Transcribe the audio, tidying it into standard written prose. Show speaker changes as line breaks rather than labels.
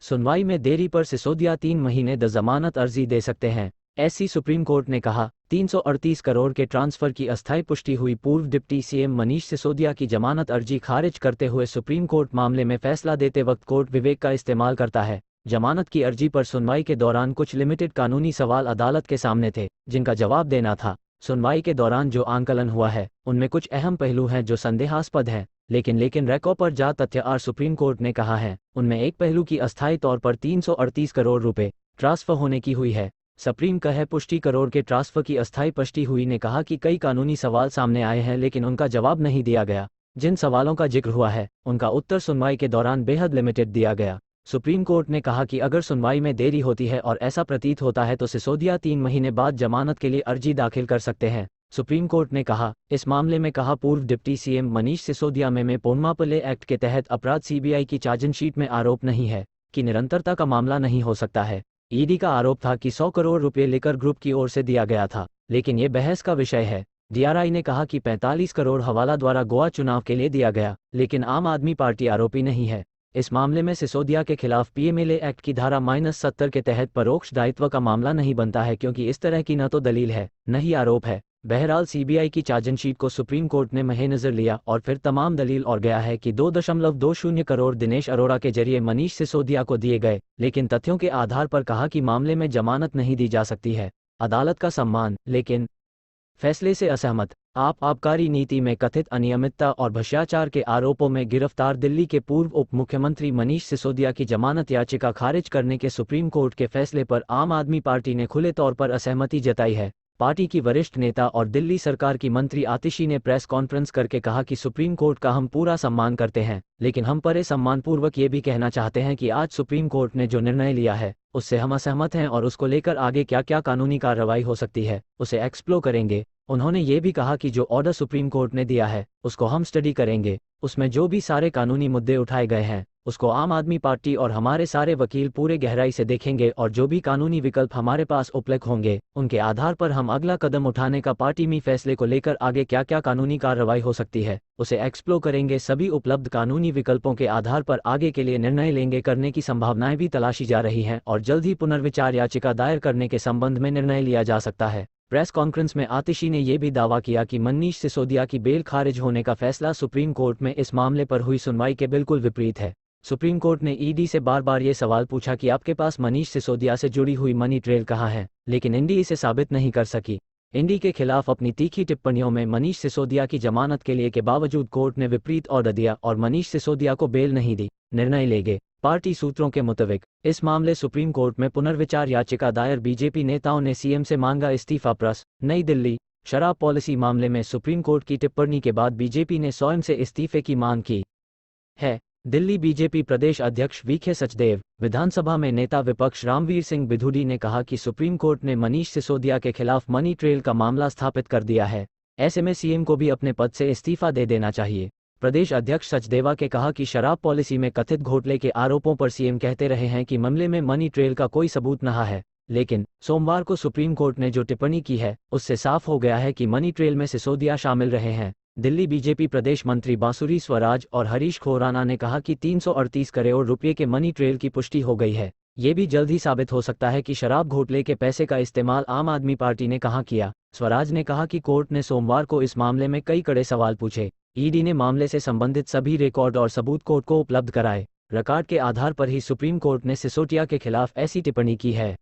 सुनवाई में देरी पर सिसोदिया 3 महीने जमानत अर्जी दे सकते हैं। ऐसी सुप्रीम कोर्ट ने कहा। 338 करोड़ के ट्रांसफर की अस्थायी पुष्टि हुई। पूर्व डिप्टी सीएम मनीष सिसोदिया की जमानत अर्जी खारिज करते हुए सुप्रीम कोर्ट मामले में फैसला देते वक्त कोर्ट विवेक का इस्तेमाल करता है। जमानत की अर्जी पर सुनवाई के दौरान कुछ लिमिटेड कानूनी सवाल अदालत के सामने थे, जिनका जवाब देना था। सुनवाई के दौरान जो आंकलन हुआ है उनमें कुछ अहम पहलू हैं जो संदेहास्पद हैं, लेकिन रेकॉर्ड पर जा तथ्य आर सुप्रीम कोर्ट ने कहा है। उनमें एक पहलू की अस्थायी तौर पर 338 करोड़ रुपए ट्रांसफर होने की हुई है। सुप्रीम कहे पुष्टि करोड़ के ट्रांसफर की अस्थायी पुष्टि हुई ने कहा कि कई कानूनी सवाल सामने आए हैं लेकिन उनका जवाब नहीं दिया गया। जिन सवालों का जिक्र हुआ है उनका उत्तर सुनवाई के दौरान बेहद लिमिटेड दिया गया। सुप्रीम कोर्ट ने कहा कि अगर सुनवाई में देरी होती है और ऐसा प्रतीत होता है तो सिसोदिया 3 महीने बाद जमानत के लिए अर्जी दाखिल कर सकते हैं। सुप्रीम कोर्ट ने कहा इस मामले में कहा पूर्व डिप्टी सीएम मनीष सिसोदिया में पोन्मापल्ले एक्ट के तहत अपराध सीबीआई की चार्जशीट में आरोप नहीं है कि निरंतरता का मामला नहीं हो सकता है। ईडी का आरोप था कि 100 करोड़ रुपए लेकर ग्रुप की ओर से दिया गया था, लेकिन ये बहस का विषय है। डीआरआई ने कहा कि 45 करोड़ हवाला द्वारा गोवा चुनाव के लिए दिया गया, लेकिन आम आदमी पार्टी आरोपी नहीं है। इस मामले में सिसोदिया के खिलाफ पीएमएलए एक्ट की धारा -70 के तहत परोक्ष दायित्व का मामला नहीं बनता है, क्योंकि इस तरह की न तो दलील है न ही आरोप है। बहरहाल सीबीआई की चार्जशीट को सुप्रीम कोर्ट ने मद्देनजर लिया और फिर तमाम दलील और गया है कि 2.20 करोड़ दिनेश अरोड़ा के जरिए मनीष सिसोदिया को दिए गए, लेकिन तथ्यों के आधार पर कहा कि मामले में जमानत नहीं दी जा सकती है। अदालत का सम्मान, लेकिन फैसले से असहमत। आबकारी नीति में कथित अनियमितता और भ्रष्टाचार के आरोपों में गिरफ्तार दिल्ली के पूर्व उप मुख्यमंत्री मनीष सिसोदिया की जमानत याचिका खारिज करने के सुप्रीम कोर्ट के फैसले पर आम आदमी पार्टी ने खुले तौर पर असहमति जताई है। पार्टी की वरिष्ठ नेता और दिल्ली सरकार की मंत्री आतिशी ने प्रेस कॉन्फ्रेंस करके कहा कि सुप्रीम कोर्ट का हम पूरा सम्मान करते हैं, लेकिन हम बड़े सम्मानपूर्वक ये भी कहना चाहते हैं कि आज सुप्रीम कोर्ट ने जो निर्णय लिया है उससे हम असहमत हैं और उसको लेकर आगे क्या क्या कानूनी कार्रवाई हो सकती है उसे एक्सप्लोर करेंगे। उन्होंने ये भी कहा कि जो ऑर्डर सुप्रीम कोर्ट ने दिया है उसको हम स्टडी करेंगे, उसमें जो भी सारे कानूनी मुद्दे उठाए गए हैं उसको आम आदमी पार्टी और हमारे सारे वकील पूरे गहराई से देखेंगे और जो भी कानूनी विकल्प हमारे पास उपलब्ध होंगे उनके आधार पर हम अगला कदम उठाने का पार्टी में फैसले को लेकर आगे क्या क्या कानूनी कार्रवाई हो सकती है उसे एक्सप्लोर करेंगे। सभी उपलब्ध कानूनी विकल्पों के आधार पर आगे के लिए निर्णय लेंगे। करने की संभावनाएं भी तलाशी जा रही हैं और जल्द ही पुनर्विचार याचिका दायर करने के संबंध में निर्णय लिया जा सकता है। प्रेस कॉन्फ्रेंस में आतिशी ने यह भी दावा किया कि मनीष सिसोदिया की बेल खारिज होने का फैसला सुप्रीम कोर्ट में इस मामले पर हुई सुनवाई के बिल्कुल विपरीत है। सुप्रीम कोर्ट ने ईडी से बार बार ये सवाल पूछा कि आपके पास मनीष सिसोदिया से जुड़ी हुई मनी ट्रेल कहाँ है, लेकिन ईडी इसे साबित नहीं कर सकी। ईडी के खिलाफ अपनी तीखी टिप्पणियों में मनीष सिसोदिया की जमानत के लिए के बावजूद कोर्ट ने विपरीत ऑर्डर दिया और मनीष सिसोदिया को बेल नहीं दी। निर्णय लेंगे। पार्टी सूत्रों के मुताबिक इस मामले सुप्रीम कोर्ट में पुनर्विचार याचिका दायर। बीजेपी नेताओं ने सीएम से मांगा इस्तीफा। प्रेस नई दिल्ली। शराब पॉलिसी मामले में सुप्रीम कोर्ट की टिप्पणी के बाद बीजेपी ने स्वयं से इस्तीफे की मांग की है। दिल्ली बीजेपी प्रदेश अध्यक्ष वीके सचदेव, विधानसभा में नेता विपक्ष रामवीर सिंह बिधूड़ी ने कहा कि सुप्रीम कोर्ट ने मनीष सिसोदिया के खिलाफ मनी ट्रेल का मामला स्थापित कर दिया है, ऐसे में सीएम को भी अपने पद से इस्तीफा दे देना चाहिए। प्रदेश अध्यक्ष सचदेवा के कहा कि शराब पॉलिसी में कथित घोटाले के आरोपों पर सीएम कहते रहे हैं कि मामले में मनी ट्रेल का कोई सबूत नहीं है, लेकिन सोमवार को सुप्रीम कोर्ट ने जो टिप्पणी की है उससे साफ हो गया है कि मनी ट्रेल में सिसोदिया शामिल रहे हैं। दिल्ली बीजेपी प्रदेश मंत्री बांसुरी स्वराज और हरीश खुराना ने कहा कि 338 करोड़ रुपए के मनी ट्रेल की पुष्टि हो गई है। ये भी जल्द ही साबित हो सकता है कि शराब घोटाले के पैसे का इस्तेमाल आम आदमी पार्टी ने कहां किया। स्वराज ने कहा कि कोर्ट ने सोमवार को इस मामले में कई कड़े सवाल पूछे। ईडी ने मामले से संबंधित सभी रिकॉर्ड और सबूत कोर्ट को उपलब्ध कराए। रिकॉर्ड के आधार पर ही सुप्रीम कोर्ट ने सिसोदिया के खिलाफ ऐसी टिप्पणी की है।